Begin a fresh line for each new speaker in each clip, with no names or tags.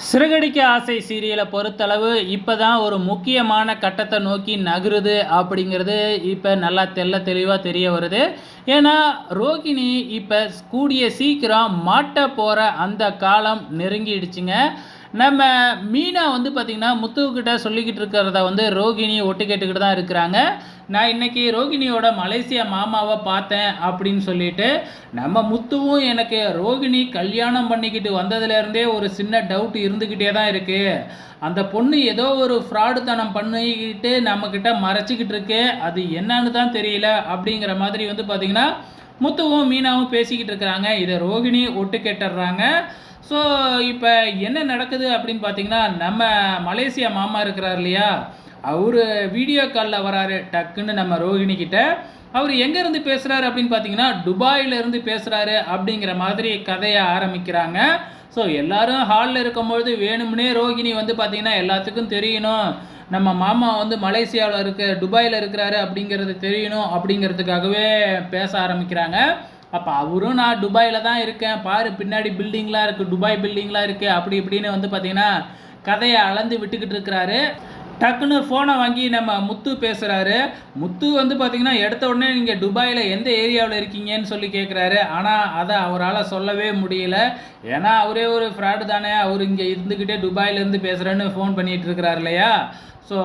சிறகடிக்க ஆசை சீரியலை பொறுத்தளவு இப்போ தான் ஒரு முக்கியமான கட்டத்தை நோக்கி நகருது அப்படிங்கிறது இப்போ நல்லா தெளிவாக தெரிய வருது. ஏன்னா ரோகிணி இப்போ கூடிய சீக்கிரம் மாட்ட போகிற அந்த காலம் நெருங்கிடுச்சுங்க. நம்ம மீனா வந்து பார்த்திங்கன்னா முத்துக்கிட்ட சொல்லிக்கிட்டு இருக்கிறத வந்து ரோகிணி ஒட்டு கேட்டுக்கிட்டு தான் இருக்கிறாங்க. நான் இன்றைக்கி ரோகிணியோட மலேசியா மாமாவை பார்த்தேன் அப்படின்னு சொல்லிட்டு, நம்ம முத்துவும் எனக்கு ரோகிணி கல்யாணம் பண்ணிக்கிட்டு வந்ததுலேருந்தே ஒரு சின்ன டவுட் இருந்துக்கிட்டே தான் இருக்குது. அந்த பொண்ணு ஏதோ ஒரு ஃப்ராடுத்தனம் பண்ணிக்கிட்டு நம்மக்கிட்ட மறைச்சிக்கிட்டு இருக்கு, அது என்னன்னு தான் தெரியல அப்படிங்கிற மாதிரி வந்து பார்த்திங்கன்னா முத்துவும் மீனாவும் பேசிக்கிட்டு இருக்கிறாங்க. இதை ரோகிணி ஒட்டு கேட்டுடுறாங்க. ஸோ இப்போ என்ன நடக்குது அப்படின்னு பார்த்தீங்கன்னா, நம்ம மலேசியா மாமா இருக்கிறார் இல்லையா, அவர் வீடியோ காலில் வராரு டக்குன்னு நம்ம ரோகிணிக்கிட்ட. அவர் எங்கேருந்து பேசுகிறாரு அப்படின்னு பார்த்தீங்கன்னா, துபாயிலேருந்து பேசுகிறாரு அப்படிங்கிற மாதிரி கதையை ஆரம்பிக்கிறாங்க. ஸோ எல்லோரும் ஹாலில் இருக்கும்பொழுது வேணும்னே ரோகிணி வந்து பார்த்திங்கன்னா எல்லாத்துக்கும் தெரியணும், நம்ம மாமா வந்து மலேசியாவில் துபாயில் இருக்கிறாரு அப்படிங்கிறது தெரியணும் அப்படிங்கிறதுக்காகவே பேச ஆரம்பிக்கிறாங்க. அப்போ அவரும் நான் துபாயில் தான் இருக்கேன், பாரு பின்னாடி பில்டிங்லாம் இருக்குது, துபாய் பில்டிங்லாம் இருக்குது அப்படி இப்படின்னு வந்து பார்த்திங்கன்னா கதையை அளந்து விட்டுக்கிட்டு இருக்கிறாரு. டக்குன்னு ஃபோனை வாங்கி நம்ம முத்து பேசுகிறாரு. முத்து வந்து பார்த்திங்கன்னா எடுத்த உடனே நீங்கள் துபாயில் எந்த ஏரியாவில் இருக்கீங்கன்னு சொல்லி கேட்குறாரு. ஆனால் அதை அவரால் சொல்லவே முடியல. ஏன்னா அவரே ஒரு ஃப்ராடு தானே, அவர் இங்கே இருந்துக்கிட்டே துபாயிலேருந்து பேசுகிறேன்னு ஃபோன் பண்ணிகிட்டு இருக்கிறார் இல்லையா. ஸோ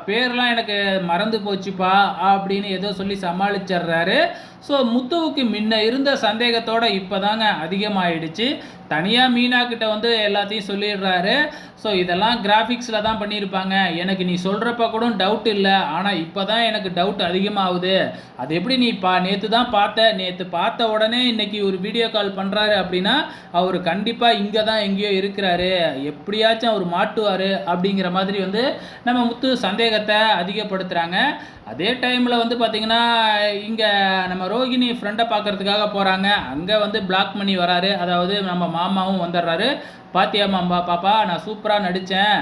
பேர்லாம் எனக்கு மறந்து போச்சுப்பா அப்படின்னு ஏதோ சொல்லி சமாளிச்சிட்றாரு. ஸோ முத்துவுக்கு முன்ன இருந்த சந்தேகத்தோடு இப்போ தாங்க அதிகமாகிடுச்சு. தனியாக மீனாக்கிட்ட வந்து எல்லாத்தையும் சொல்லிடுறாரு. ஸோ இதெல்லாம் கிராஃபிக்ஸில் தான் பண்ணியிருப்பாங்க, எனக்கு நீ சொல்கிறப்ப கூட டவுட் இல்லை, ஆனால் இப்போ தான் எனக்கு டவுட் அதிகமாகுது. அது எப்படி நீ நேற்று தான் நேற்று பார்த்த உடனே இன்றைக்கி ஒரு வீடியோ கால் பண்ணுறாரு அப்படின்னா அவர் கண்டிப்பாக இங்கே தான் எங்கேயோ இருக்கிறாரு, எப்படியாச்சும் அவர் மாட்டுவார் அப்படிங்கிற மாதிரி வந்து நம்ம முத்து சந்தேகத்தை அதிகப்படுத்துகிறாங்க. அதே டைமில் வந்து பார்த்திங்கன்னா இங்கே நம்ம ரோகிணி ஃப்ரெண்டை பார்க்குறதுக்காக போகிறாங்க. அங்கே வந்து பிளாக் பண்ணி வராரு, அதாவது நம்ம மாமாவும் வந்துடுறாரு. பாத்தியா மாமா பாப்பா, நான் சூப்பராக நடித்தேன்,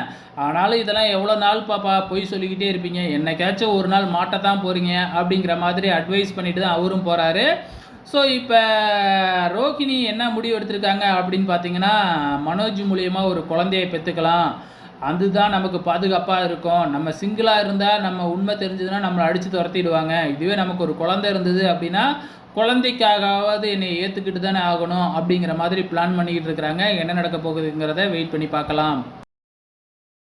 ஆனாலும் இதெல்லாம் எவ்வளோ நாள் பாப்பா பொய் சொல்லிக்கிட்டே இருப்பீங்க, என்னைக்காச்சும் ஒரு நாள் மாட்டத்தான் போகிறீங்க அப்படிங்கிற மாதிரி அட்வைஸ் பண்ணிட்டு தான் அவரும் போகிறாரு. ஸோ இப்போ ரோகிணி என்ன முடிவு எடுத்திருக்காங்க அப்படின்னு பார்த்தீங்கன்னா, மனோஜ் மூலியமாக ஒரு குழந்தையை பெற்றுக்கலாம், அதுதான் நமக்கு பாதுகாப்பாக இருக்கும். நம்ம சிங்கிளாக இருந்தால் நம்ம உண்மை தெரிஞ்சதுன்னா நம்மளை அடித்து துரத்திடுவாங்க. இதுவே நமக்கு ஒரு குழந்தை இருந்தது அப்படின்னா குழந்தைக்காகவாவது என்னை ஏற்றுக்கிட்டு தானே ஆகணும் அப்படிங்கிற மாதிரி பிளான் பண்ணிக்கிட்டு இருக்கிறாங்க. என்ன நடக்க போகுதுங்கிறத வெயிட் பண்ணி பார்க்கலாம்.